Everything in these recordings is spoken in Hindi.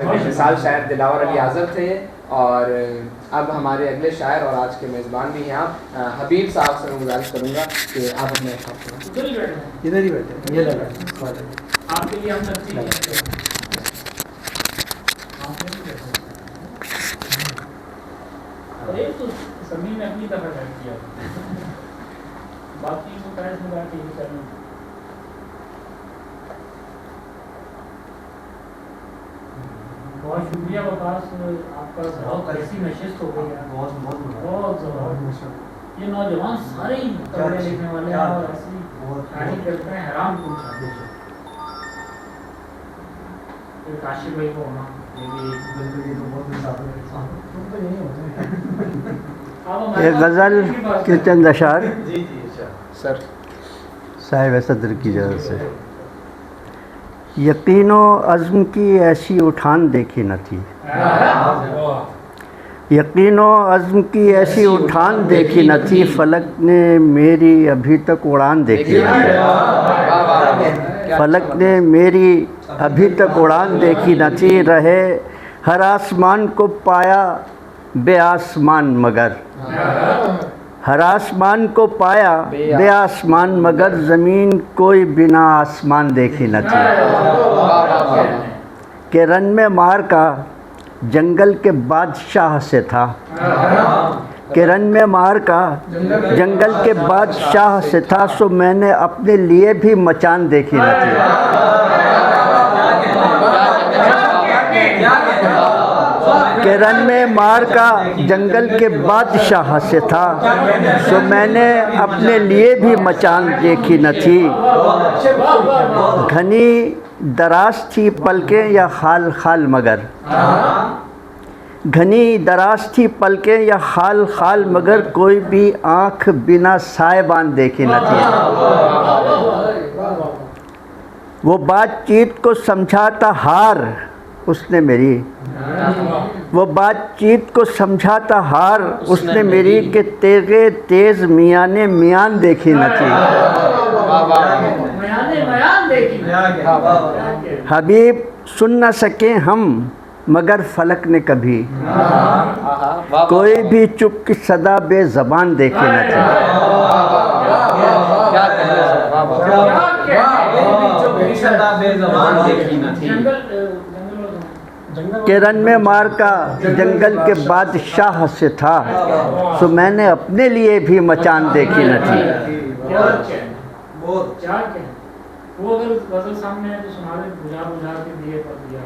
मिसाल शायर दिलावर अली आज़म थे। और अब हमारे अगले शायर और आज के मेज़बान भी हैं आप हबीब साहब से मैं गुजारिश करूँगा कि आप अपने इधर ही बैठे, ये लगा आपके लिए हम तो सभी ने अपनी तरह कर किया, बाकी को पैस में बाकी ये करना। बहुत शुक्रिया वकास, आपका बहुत ऐसी नशिस्त हो गई है, बहुत ये नौजवान सारे ही पढ़ने लिखने वाले हैं और ऐसी शायरी करते हैं, हैरान कुछ काशिफ भाई को होना ये भी बिल्कुल, ये तो बहुत ये गज़ल के चंद अशार सर साहिब सदर की इजाज़त से। यकीनो अज़्म की ऐसी उठान देखी न थी, यकीनो अज़्म की ऐसी उठान देखी न थी, फलक ने मेरी अभी तक उड़ान देखी न थी, फलक ने मेरी अभी तक उड़ान देखी न थी। रहे हर आसमान को पाया बे आसमान मगर, हर आसमान को पाया बे आसमान मगर, ज़मीन कोई बिना आसमान देखी न थी। के रन में मार का जंगल के बादशाह से था, के रन में मार का जंगल के बादशाह से था, सो मैंने अपने लिए भी मचान देखी न थी। के रन में मार का जंगल के बादशाह से था, सो मैंने अपने लिए भी मचान देखी न थी। घनी दराज थी पलकें या खाल खाल मगर, घनी दराज थी पलकें या खाल खाल मगर, कोई भी आँख बिना सायबान देखी न थी। वो बातचीत को समझाता हार उसने मेरी, वो बातचीत को समझाता हार उसने मेरी, के तेगे तेज मियाँ ने मियान देखी न थी। हबीब सुन न सके हम मगर फलक ने कभी, कोई भी चुप की सदा बेज़बान देखी न थी। के रन में मार का जंगल के बादशाह से था, सो मैंने अपने लिए भी मचान देखी न थी। वो अगर गज़ल सामने है तो सुना दे, बुझा के दिए पर दिया।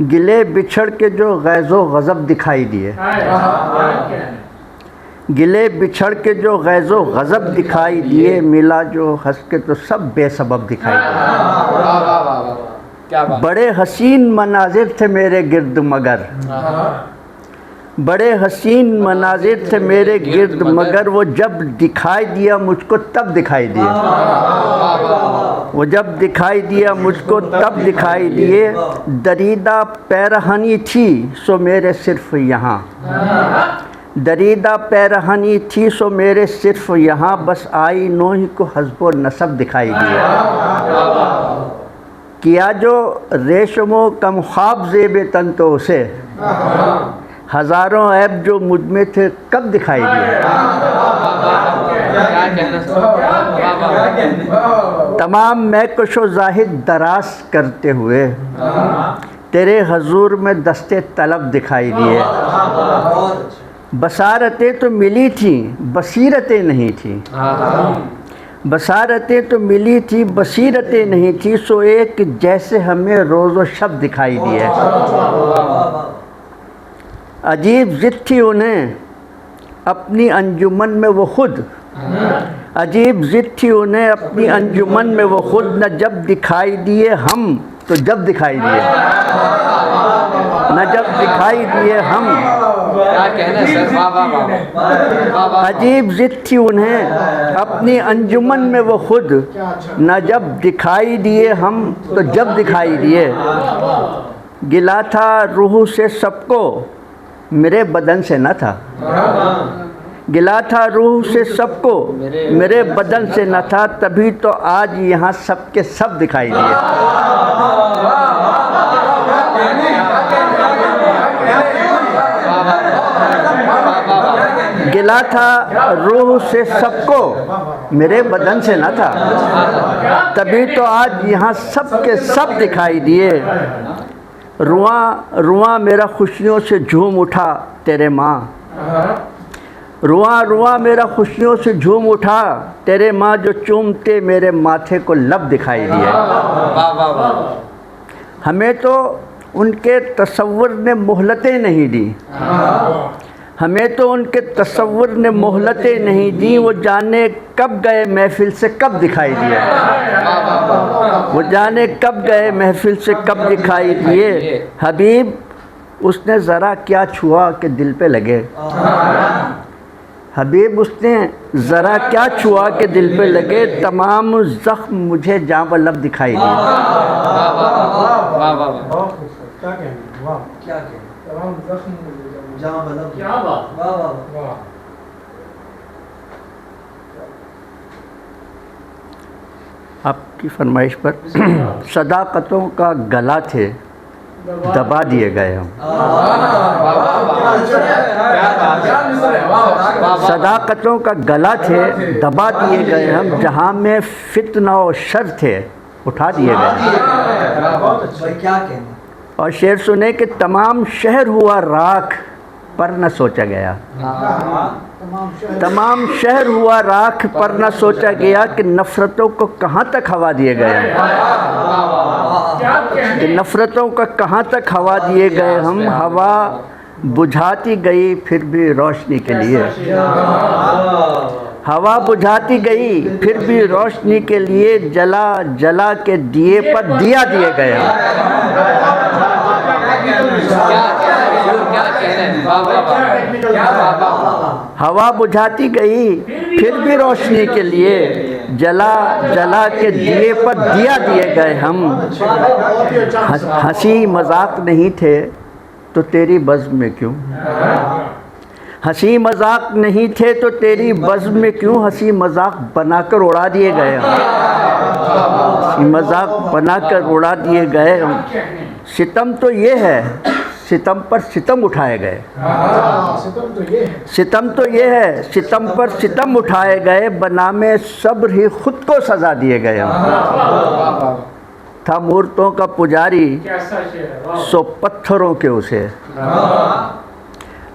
गिले बिछड़ के जो गैज़ो गज़ब दिखाई दिए, गिले बिछड़ के जो गैज़ो गज़ब दिखाई दिए, मिला जो हंस के तो सब बेसबब दिखाई दिए। बड़े हसीन मनाजिर थे मेरे गिर्द मगर, बड़े हसीन मनाजिर थे मेरे गिर्द मगर, वो जब दिखाई दिया मुझको तब दिखाई दिए, वो जब दिखाई दिया मुझको तब दिखाई दिए। दरीदा पैरहनी थी सो मेरे सिर्फ यहाँ, दरीदा पैरहनी थी सो मेरे सिर्फ यहाँ, बस आई नोही को हस्बो नसब दिखाई दिया। किया जो रेशमो कम ख्वाब ज़ेबे तन तो उसे, हज़ारों ऐब जो मुझ में थे कब दिखाई दिए। तमाम महकशो ज़ाहिद दराज करते हुए, तेरे हजूर में दस्ते तलब दिखाई दिए। बसारतें तो मिली थी बसीरतें नहीं थी, बसारतें तो मिली थी बसीरतें नहीं थी, सो एक जैसे हमें रोज़ो शब दिखाई दिए। अजीब ज़िद थी उन्हें अपनी अंजुमन में वो खुद, अजीब ज़िद थी उन्हें अपनी अंजुमन में वो खुद, न जब दिखाई दिए हम तो जब दिखाई दिए, न जब दिखाई दिए हम। क्या कहना सर, अजीब ज़िद थी उन्हें अपनी अंजुमन में वो खुद, न जब दिखाई दिए हम तो जब दिखाई दिए। गिला था रूह से सबको मेरे बदन से न था, गिला था रूह से सबको मेरे बदन से न था, तभी तो आज यहाँ सबके सब दिखाई दिए। मिला था रूह से सबको, मेरे बदन से ना था, तभी तो आज यहाँ सब के सब दिखाई दिए। रुआं रुआं मेरा खुशियों से झूम उठा तेरे माँ, रुआं रुआं मेरा खुशियों से झूम उठा तेरे माँ, जो चूमते मेरे माथे को लब दिखाई दिए। हमें तो उनके तसव्वुर ने मोहलतें नहीं दी, हमें तो उनके तसव्वुर ने मोहलतें नहीं दी, वो जाने कब गए महफिल से कब दिखाई दिए, वो जाने कब गए महफिल से कब दिखाई दिए। हबीब उसने ज़रा क्या छुआ कि दिल पे लगे, हबीब उसने ज़रा क्या छुआ कि दिल पे लगे, तमाम ज़ख्म मुझे जाँ व लब दिखाई दिए। क्या कहना, वाह क्या कहना, तमाम ज़ख्म जहाँ मतलब क्या बात, वाह वाह वाह। आपकी फरमाइश पर सदाकतों का गला थे दबा दिए गए हम, सदाकतों का गला थे दबा दिए गए हम, जहाँ में फितना और शर थे उठा दिए गए। क्या कहना। और शेर सुने कि तमाम शहर हुआ राख पर न सोचा गया, तमाम शहर हुआ राख पर न सोचा गया कि नफ़रतों को कहाँ तक हवा दिए गए, कि नफ़रतों का कहाँ तक हवा दिए गए हम। हवा बुझाती गई फिर भी रोशनी के लिए, हवा बुझाती गई फिर भी रोशनी के लिए, जला जला के दिए पर दिया दिए गए। हवा बुझाती गई फिर भी रोशनी के लिए, जला जला के दिए पर दिया दिए गए हम। हंसी मजाक नहीं थे तो तेरी बज़्म में क्यों, हंसी मजाक नहीं थे तो तेरी बज़्म में क्यों, हंसी मजाक बनाकर उड़ा दिए गए, हंसी मजाक बनाकर उड़ा दिए गए। सितम तो ये है, सितम पर सितम उठाए गए, सितम तो ये है, सितम पर सितम उठाए गए, बनामे सब्र ही खुद को सज़ा दिए गए। था मूर्तों का पुजारी सो पत्थरों के उसे,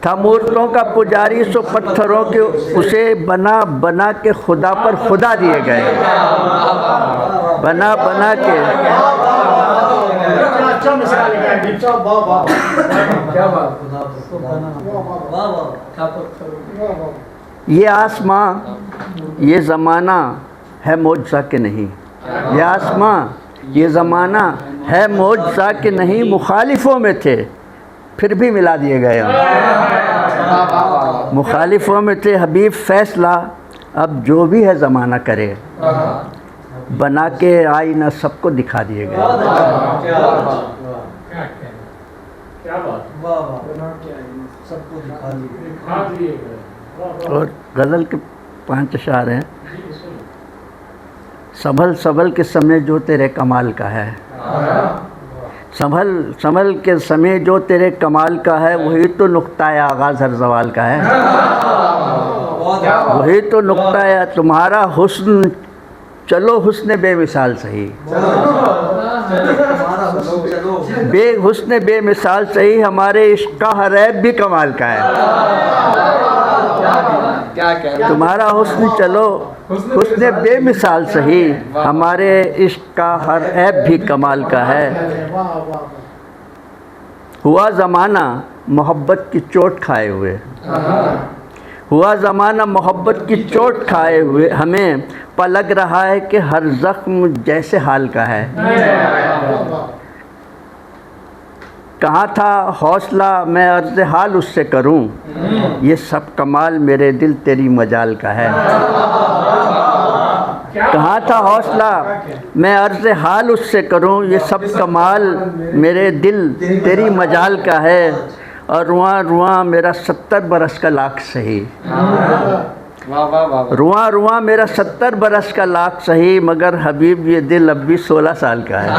था मूर्तों का पुजारी सो पत्थरों के उसे, बना बना के खुदा पर खुदा दिए गए, बना बना के। अच्छा मिसाल है, क्या बात, ये आसमां ये ज़माना है मौजज़ा के नहीं, ये आसमां ये ज़माना है मौजज़ा के नहीं, मुखालिफों में थे फिर भी मिला दिए गए हम, मुखालिफों में थे हबीब फैसला अब जो भी है ज़माना करे, बना के आईना सबको दिखा दिए गए। क्या बात, सबको दिखा दिए। और गज़ल के 5 अशार हैं। संभल संभल के समय जो तेरे कमाल का है, संभल संभल के समय जो तेरे कमाल का है, वही तो नुक्ता आगाज़ हर ज़वाल का है, वही तो नुक्ता है तुम्हारा हुस्न, चलो हुस्न बेमिसाल सही, हुस्न बेमिसाल सही, हमारे इश्क़ का हर ऐब भी कमाल का है, तुम्हारा हुस्न चलो हुस्न बेमिसाल सही, हमारे इश्क़ का हर ऐब भी कमाल का है। हुआ ज़माना मोहब्बत की चोट खाए हुए, हुआ ज़माना मोहब्बत की चोट खाए हुए, हमें पलग रहा है कि हर ज़ख्म जैसे हाल का है। कहाँ था हौसला मैं अर्ज़ हाल उससे करूं, ये सब कमाल मेरे दिल तेरी मजाल का है। कहाँ था हौसला मैं अर्ज़ हाल उससे करूं, ये सब कमाल मेरे दिल तेरी मजाल का है। और रुआं रुआं मेरा 70 बरस का लाख सही, रुआं रुआं मेरा 70 बरस का लाख सही, मगर हबीब ये दिल अब भी 16 साल का है।